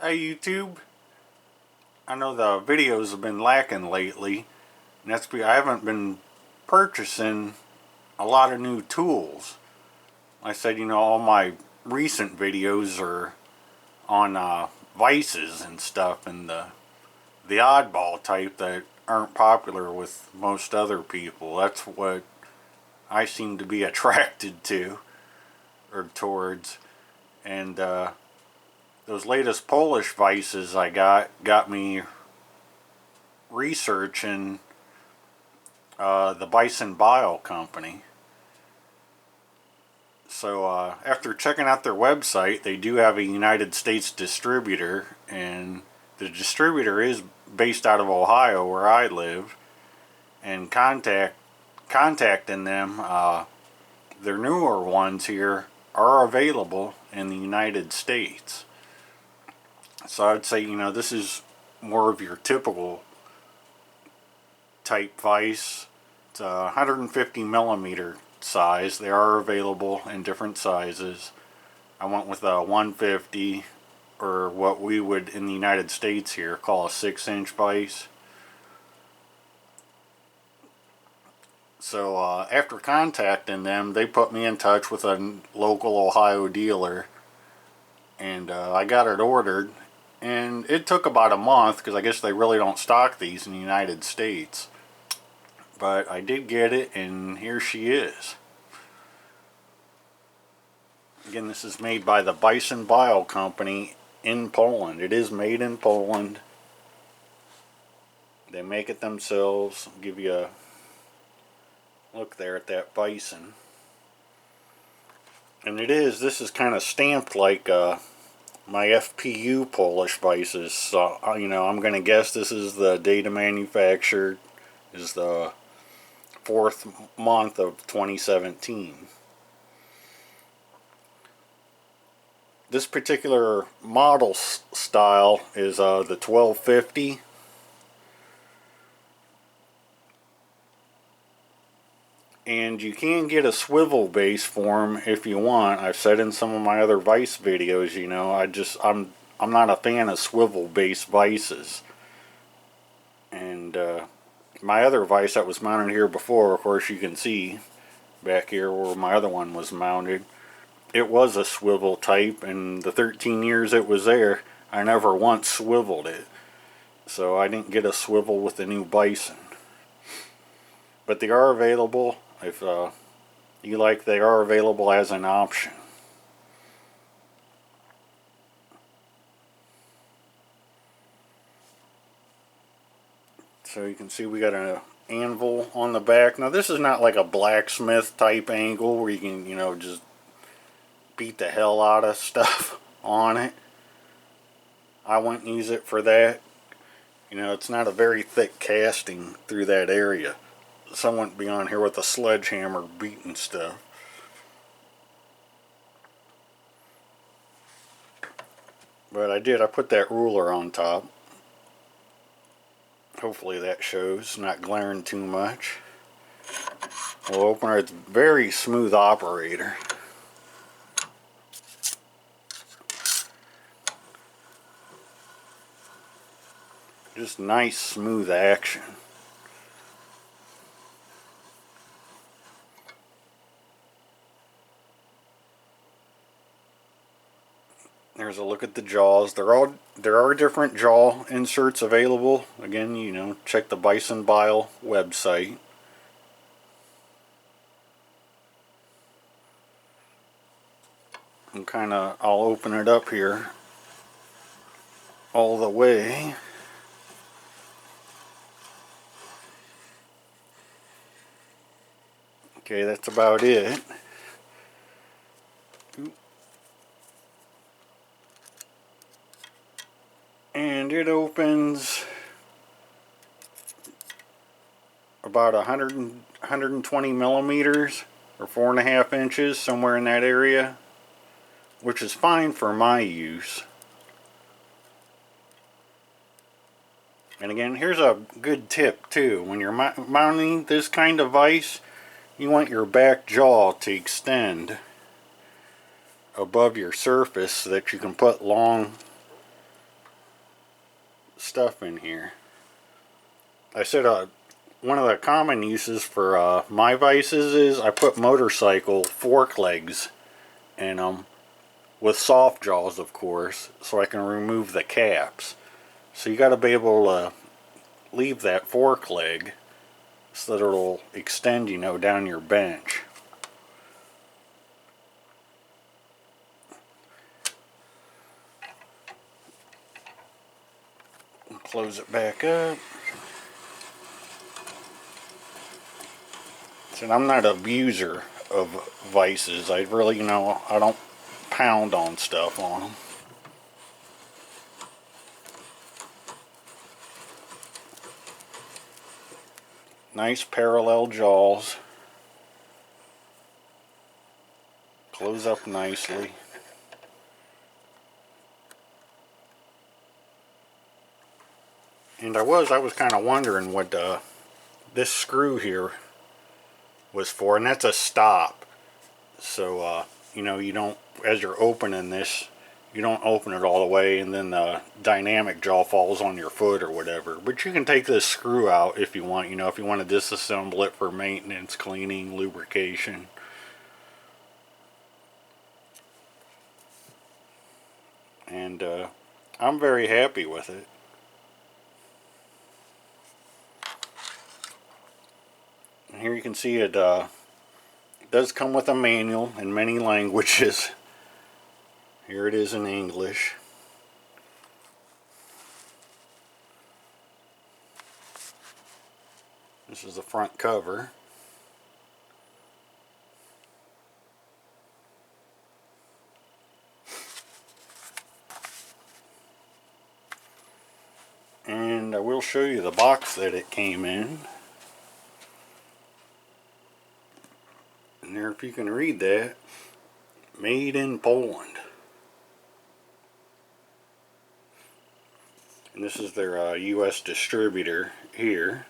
Hey YouTube, I know the videos have been lacking lately, and that's because I haven't been purchasing a lot of new tools. Like I said, all my recent videos are on Vises and stuff, and the oddball type that aren't popular with most other people. That's what I seem to be attracted to, or towards, and those latest Polish Vises I got me researching the Bison-Bial company. So after checking out their website, they do have a United States distributor, and the distributor is based out of Ohio, where I live. And contacting them, their newer ones here are available in the United States. So I'd say, this is more of your typical type vise. It's a 150 millimeter size. They are available in different sizes. I went with a 150, or what we would in the United States here call a 6-inch vise. So after contacting them, they put me in touch with a local Ohio dealer, and I got it ordered. And it took about a month, because I guess they really don't stock these in the United States. But I did get it, and here she is. Again, this is made by the Bison-Bial company in Poland. It is made in Poland. They make it themselves. I'll give you a look there at that bison. And this is kind of stamped like my FPU Polish vises. So, I'm going to guess this is the date of manufacture is the 4th month of 2017. This particular model style is the 1250. And you can get a swivel base for them if you want. I've said in some of my other Vice videos, I'm not a fan of swivel base vices. And my other vise that was mounted here before, of course you can see back here where my other one was mounted, it was a swivel type, and the 13 years it was there, I never once swiveled it. So I didn't get a swivel with the new Bison. But they are available. If you like, they are available as an option. So you can see we got an anvil on the back. Now this is not like a blacksmith type angle where you can, just beat the hell out of stuff on it. I wouldn't use it for that. It's not a very thick casting through that area. So I wouldn't be on here with a sledgehammer beating stuff. But I put that ruler on top. Hopefully that shows, not glaring too much. We'll open it. It's a very smooth operator. Just nice smooth action. There's a look at the jaws. There are different jaw inserts available. Again, check the Bison-Bial website. And I'll open it up here all the way. Okay, that's about it. And it opens about 120 millimeters, or 4.5 inches, somewhere in that area, which is fine for my use. And again, here's a good tip too. When you're mounting this kind of vise, you want your back jaw to extend above your surface so that you can put long stuff in here. I said one of the common uses for my vices is I put motorcycle fork legs in them with soft jaws, of course, so I can remove the caps. So you got to be able to leave that fork leg so that it'll extend, you know, down your bench. Close it back up. And I'm not an abuser of vices. I really, you know, I don't pound on stuff on them. Nice parallel jaws. Close up nicely. And I was kind of wondering what this screw here was for, and that's a stop. So you know, you don't, as you're opening this, you don't open it all the way and then the dynamic jaw falls on your foot or whatever. But you can take this screw out if you want, you know, if you want to disassemble it for maintenance, cleaning, lubrication. And I'm very happy with it. And here you can see it does come with a manual in many languages. Here it is in English. This is the front cover. And I will show you the box that it came in. And there, if you can read that, made in Poland. And this is their US distributor here.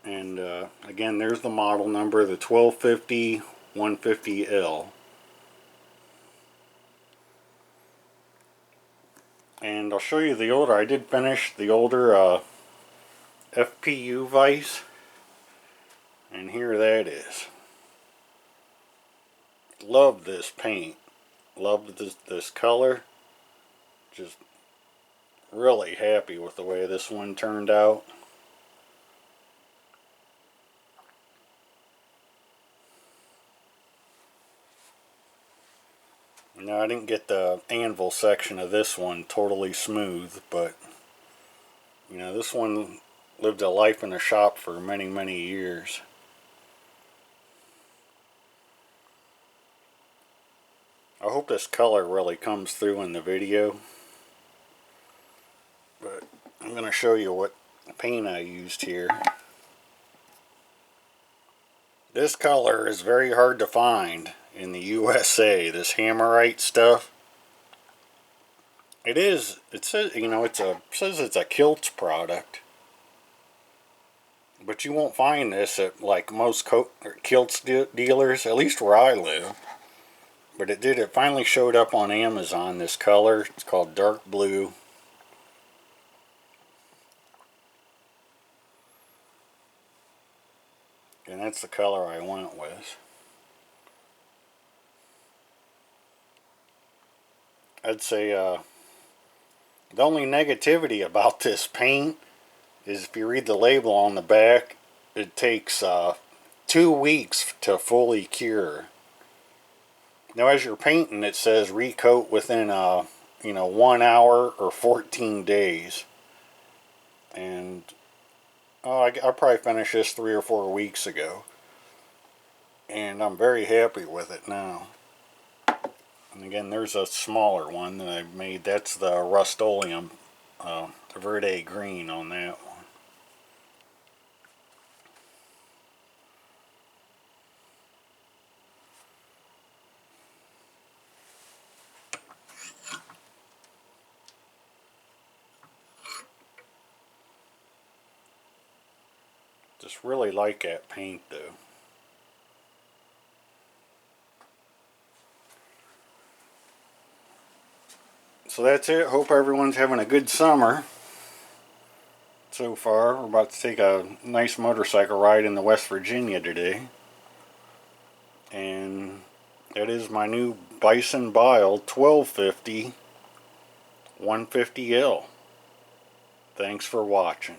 And again, there's the model number, the 1250-150L. And I'll show you the older, I did finish the older FPU vise. And here that is. Love this paint. Love this color. Just really happy with the way this one turned out. Now, I didn't get the anvil section of this one totally smooth, but you know, this one lived a life in the shop for many, many years. I hope this color really comes through in the video, but I'm going to show you what paint I used here. This color is very hard to find in the USA, this Hammerite stuff. It is, it says, you know, says it's a Kilts product. But you won't find this at like most Kilts dealers, at least where I live. But it finally showed up on Amazon, this color. It's called dark blue. And that's the color I went with. I'd say the only negativity about this paint is if you read the label on the back, it takes 2 weeks to fully cure. Now, as you're painting, it says recoat within you know, 1 hour or 14 days. And I probably finished this 3 or 4 weeks ago, and I'm very happy with it now. And again, there's a smaller one that I made. That's the Rust-Oleum Verde green on that one. Just really like that paint though. So that's it. Hope everyone's having a good summer so far. We're about to take a nice motorcycle ride in West Virginia today. And that is my new Bison-Bial 1250 150L. Thanks for watching.